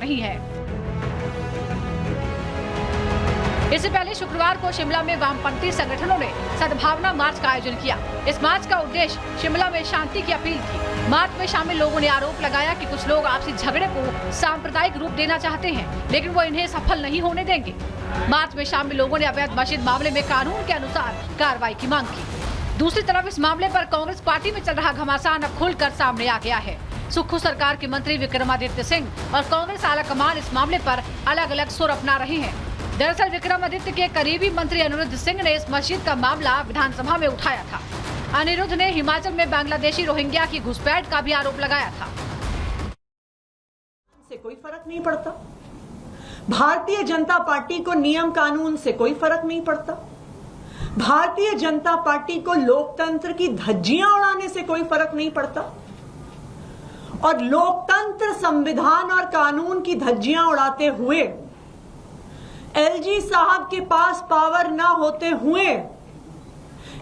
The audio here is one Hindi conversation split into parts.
रही है। इससे पहले शुक्रवार को शिमला में वामपंथी संगठनों ने सद्भावना मार्च का आयोजन किया। इस मार्च का उद्देश्य शिमला में शांति की अपील थी। मार्च में शामिल लोगों ने आरोप लगाया कि कुछ लोग आपसी झगड़े को सांप्रदायिक रूप देना चाहते हैं, लेकिन वो इन्हें सफल नहीं होने देंगे। मार्च में शामिल लोगों ने अवैध मस्जिद मामले में कानून के अनुसार कार्रवाई की मांग की। दूसरी तरफ इस मामले पर कांग्रेस पार्टी में चल रहा घमासान अब खुलकर सामने आ गया है। सुक्खू सरकार के मंत्री विक्रमादित्य सिंह और कांग्रेस आलाकमान इस मामले पर अलग अलग सुर अपना रहे हैं। दरअसल विक्रमादित्य के करीबी मंत्री अनिरुद्ध सिंह ने इस मस्जिद का मामला विधानसभा में उठाया था। अनिरुद्ध ने हिमाचल में बांग्लादेशी रोहिंग्या की घुसपैठ का भी आरोप लगाया था। से कोई फर्क नहीं पड़ता। भारतीय जनता पार्टी को नियम कानून से कोई फर्क नहीं पड़ता। भारतीय जनता पार्टी को लोकतंत्र की धज्जियां उड़ाने से कोई फर्क नहीं पड़ता। और लोकतंत्र, संविधान और कानून की धज्जियां उड़ाते हुए एलजी साहब के पास पावर ना होते हुए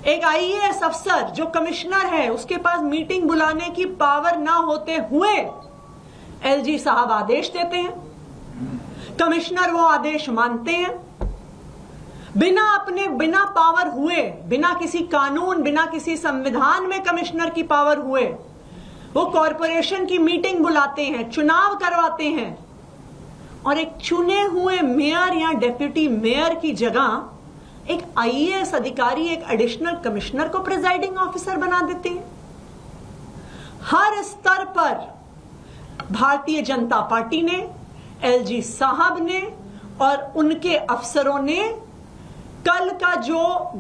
एक आईएएस अफसर जो कमिश्नर है उसके पास मीटिंग बुलाने की पावर ना होते हुए एलजी साहब आदेश देते हैं। कमिश्नर वो आदेश मानते हैं। बिना पावर हुए, बिना किसी कानून, बिना किसी संविधान में कमिश्नर की पावर हुए वो कॉरपोरेशन की मीटिंग बुलाते हैं, चुनाव करवाते हैं और एक चुने हुए मेयर या डेप्यूटी मेयर की जगह एक आईएएस अधिकारी, एक एडिशनल कमिश्नर को प्रिजाइडिंग ऑफिसर बना देते हैं। हर स्तर पर भारतीय जनता पार्टी ने, एलजी साहब ने और उनके अफसरों ने कल का जो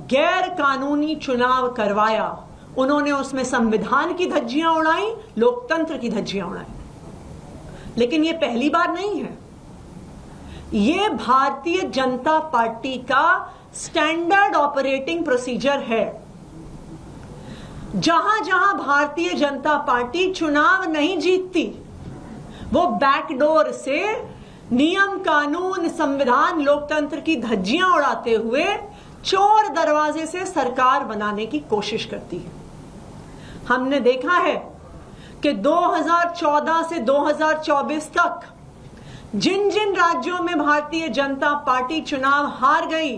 गैर कानूनी चुनाव करवाया, उन्होंने उसमें संविधान की धज्जियां उड़ाई, लोकतंत्र की धज्जियां उड़ाई। लेकिन ये पहली बार नहीं है। ये भारतीय जनता पार्टी का स्टैंडर्ड ऑपरेटिंग प्रोसीजर है। जहां जहां भारतीय जनता पार्टी चुनाव नहीं जीतती, वो बैकडोर से नियम कानून, संविधान, लोकतंत्र की धज्जियां उड़ाते हुए चोर दरवाजे से सरकार बनाने की कोशिश करती है। हमने देखा है कि 2014 से 2024 तक जिन जिन राज्यों में भारतीय जनता पार्टी चुनाव हार गई,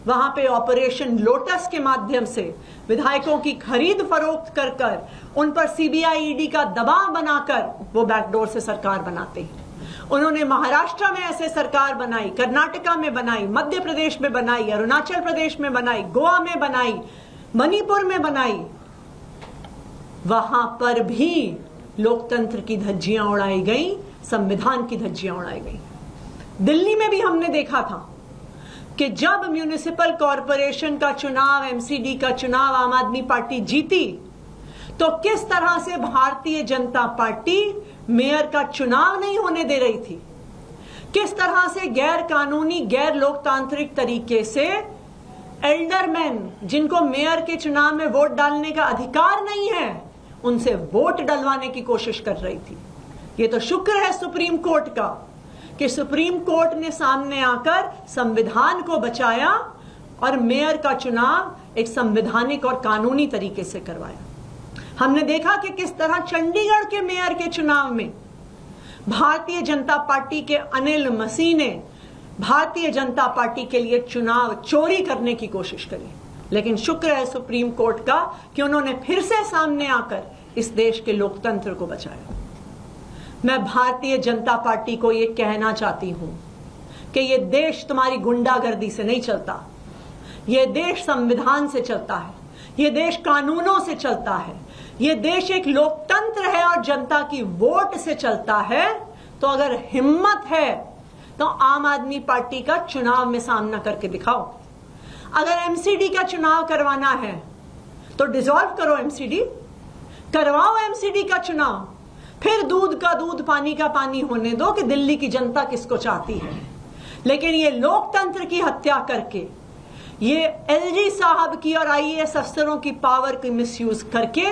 वहां पे ऑपरेशन लोटस के माध्यम से विधायकों की खरीद फरोख्त कर कर उन पर सीबीआई ईडी का दबाव बनाकर वो बैकडोर से सरकार बनाते हैं। उन्होंने महाराष्ट्र में ऐसे सरकार बनाई, कर्नाटका में बनाई, मध्य प्रदेश में बनाई, अरुणाचल प्रदेश में बनाई, गोवा में बनाई, मणिपुर में बनाई। वहां पर भी लोकतंत्र की धज्जियां उड़ाई गई, संविधान की धज्जियां उड़ाई गई। दिल्ली में भी हमने देखा था कि जब म्युनिसिपल कॉरपोरेशन का चुनाव, एमसीडी का चुनाव आम आदमी पार्टी जीती, तो किस तरह से भारतीय जनता पार्टी मेयर का चुनाव नहीं होने दे रही थी। किस तरह से गैर कानूनी, गैर लोकतांत्रिक तरीके से एल्डरमैन, जिनको मेयर के चुनाव में वोट डालने का अधिकार नहीं है, उनसे वोट डलवाने की कोशिश कर रही थी। ये तो शुक्र है सुप्रीम कोर्ट का कि सुप्रीम कोर्ट ने सामने आकर संविधान को बचाया और मेयर का चुनाव एक संवैधानिक और कानूनी तरीके से करवाया। हमने देखा कि किस तरह चंडीगढ़ के मेयर के चुनाव में भारतीय जनता पार्टी के अनिल मसीह ने भारतीय जनता पार्टी के लिए चुनाव चोरी करने की कोशिश करी। लेकिन शुक्र है सुप्रीम कोर्ट का कि उन्होंने फिर से सामने आकर इस देश के लोकतंत्र को बचाया। मैं भारतीय जनता पार्टी को यह कहना चाहती हूं कि यह देश तुम्हारी गुंडागर्दी से नहीं चलता। यह देश संविधान से चलता है, यह देश कानूनों से चलता है, यह देश एक लोकतंत्र है और जनता की वोट से चलता है। तो अगर हिम्मत है तो आम आदमी पार्टी का चुनाव में सामना करके दिखाओ। अगर एमसीडी का चुनाव करवाना है तो डिसॉल्व करो एमसीडी, करवाओ एमसीडी का चुनाव, फिर दूध का दूध, पानी का पानी होने दो कि दिल्ली की जनता किसको चाहती है। लेकिन ये लोकतंत्र की हत्या करके, ये एलजी साहब की और आईएएस अफसरों की पावर की मिसयूज करके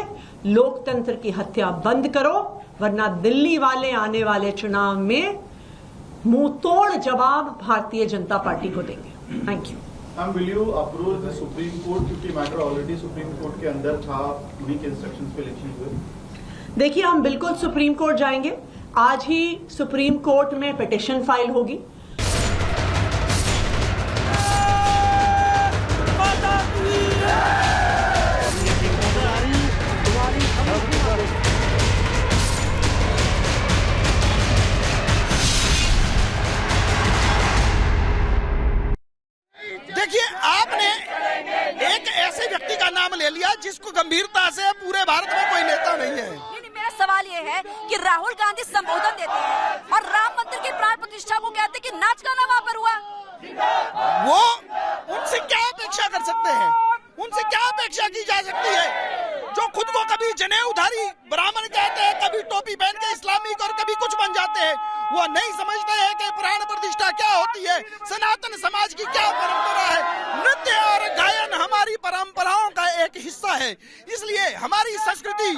लोकतंत्र की हत्या बंद करो, वरना दिल्ली वाले आने वाले चुनाव में मुंह तोड़ जवाब भारतीय जनता पार्टी को देंगे। Thank you. Will you approve the Supreme Court, क्योंकि मैटर ऑलरेडी सुप्रीम कोर्ट के अंदर था, उन्हीं के इंस्ट्रक्शंस पे इलेक्शन हुए? देखिए, हम बिल्कुल सुप्रीम कोर्ट जाएंगे। आज ही सुप्रीम कोर्ट में पिटीशन फाइल होगी। देखिए, आपने एक ऐसे व्यक्ति का नाम ले लिया जिसको गंभीरता से पूरे भारत में कोई नेता नहीं है। नहीं, मेरा सवाल ये है कि राहुल गांधी संबोधन देते हैं और राम मंदिर की प्राण प्रतिष्ठा को कहते हैं कि नाच गाना वहाँ पर हुआ। वो उनसे क्या अपेक्षा कर सकते हैं? उनसे क्या अपेक्षा की जा सकती है जो खुद को कभी जनेऊधारी ब्राह्मण कहते हैं, कभी टोपी पहन के इस्लामिक और कभी कुछ बन जाते हैं। वो नहीं समझते हैं कि प्राण प्रतिष्ठा क्या होती है, सनातन समाज की क्या परंपरा है। नृत्य और गायन हमारी परंपराओं का एक हिस्सा है, इसलिए हमारी संस्कृति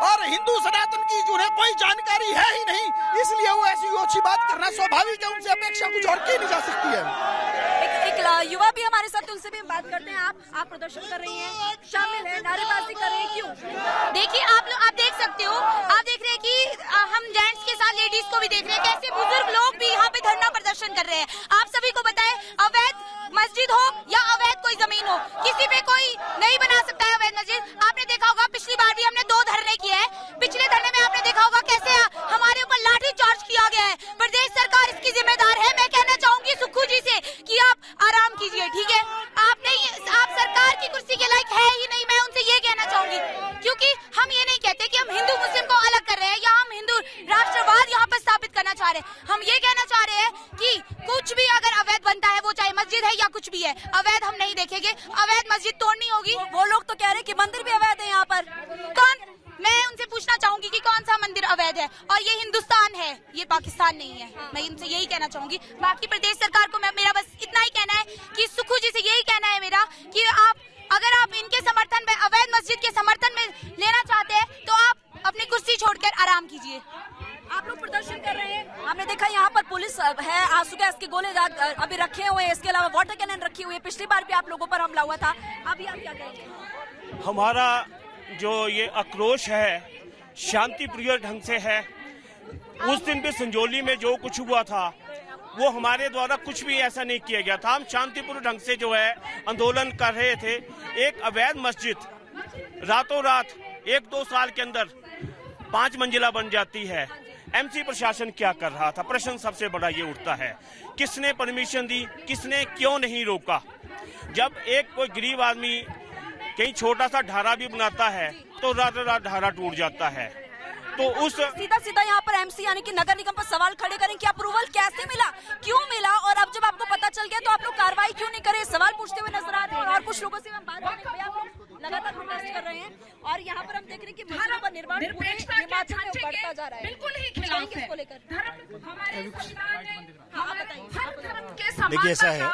और हिंदू सनातन की जो है कोई जानकारी है ही नहीं, इसलिए वो ऐसी ओछी बात करना स्वाभाविक है। उनसे अपेक्षा कुछ और की नहीं जा सकती है। एक युवा भी हमारे साथ, उनसे भी बात करते हैं। आप प्रदर्शन कर रही हैं, शामिल है, नारेबाजी कर रही हैं, क्यों? देखिए, आप देख सकते हो, आप देख रहे हैं कि हम जेंट्स के साथ लेडीज को भी देख रहे हैं, कैसे बुजुर्ग लोग भी यहाँ पे धरना प्रदर्शन कर रहे हैं। आप सभी को बताएं, अवैध मस्जिद हो या अवैध कोई जमीन हो, किसी पे कोई नहीं बना सकता है अवैध मस्जिद। आपने देखा होगा पिछली बार भी हमने 2 धरने किए हैं। पिछले धरने में आपने देखा होगा कैसे हमारे ऊपर लाठी चार्ज किया गया है। प्रदेश सरकार इसकी जिम्मेदार है। मैं कहना चाहूंगी सुक्खू जी से कि आप आराम कीजिए, ठीक है? आप सरकार की कुर्सी के लायक है ही नहीं, मैं उनसे ये कहना चाहूंगी। क्योंकि हम ये नहीं कहते कि हम हिंदू मुस्लिम को अलग कर रहे हैं या हम हिंदू राष्ट्रवाद यहाँ पर स्थापित करना चाह रहे हैं। हम ये कहना चाह रहे हैं कि कुछ भी अगर अवैध बनता है, वो चाहे मस्जिद है या कुछ भी है, अवैध हम नहीं देखेंगे। अवैध मस्जिद तोड़नी होगी। वो लोग तो कह रहे हैं कि मंदिर भी अवैध है यहाँ पर। कौन? मैं उनसे पूछना चाहूंगी कि कौन सा मंदिर अवैध है? और ये हिंदुस्तान है, ये पाकिस्तान नहीं है। मैं इनसे यही कहना चाहूंगी। बाकी प्रदेश सरकार को मेरा बस इतना ही कहना है कि सुक्खू जी से यही कहना है मेरा कि अगर आप इनके समर्थन में, अवैध मस्जिद के समर्थन में लेना चाहते हैं, तो आप अपनी कुर्सी छोड़कर आराम कीजिए। आप लोग प्रदर्शन कर रहे हैं, आपने देखा यहाँ पर पुलिस है, आंसू गैस के गोले अभी रखे हुए हैं, इसके अलावा वाटर कैनन रखी हुई है। पिछली बार भी आप लोगों पर हमला हुआ था, अभी आप क्या कहेंगे? हमारा जो ये आक्रोश है शांतिप्रिय ढंग से है। उस दिन भी संजौली में जो कुछ हुआ था वो हमारे द्वारा कुछ भी ऐसा नहीं किया गया था। हम शांतिपूर्ण ढंग से जो है आंदोलन कर रहे थे। एक अवैध मस्जिद रातों रात 1-2 साल के अंदर 5 मंजिला बन जाती है। एमसी प्रशासन क्या कर रहा था? प्रश्न सबसे बड़ा ये उठता है, किसने परमिशन दी, किसने क्यों नहीं रोका? जब एक कोई गरीब आदमी कहीं छोटा सा ढारा भी बनाता है तो रातों रात ढारा टूट जाता है। तो उस सीधा यहाँ पर एमसी यानी कि नगर निगम पर सवाल खड़े करें कि अप्रूवल कैसे मिला, क्यों मिला, और अब जब आपको पता चल गया तो आप लोग कार्रवाई क्यों नहीं करे? सवाल पूछते हुए नजर आ रहे हैं। और कुछ लोगों से हम बात करेंगे। भैया, आप लोग लगातार प्रोटेस्ट कर रहे हैं और यहाँ पर हम देख रहे हैं कि मंदिरों का निर्माण पूरे हिमाचल में बढ़ता जा रहा है। बिल्कुल ही खिलाफ है। इसको लेकर हमारे हाँ, बताइए। देखिए, ऐसा है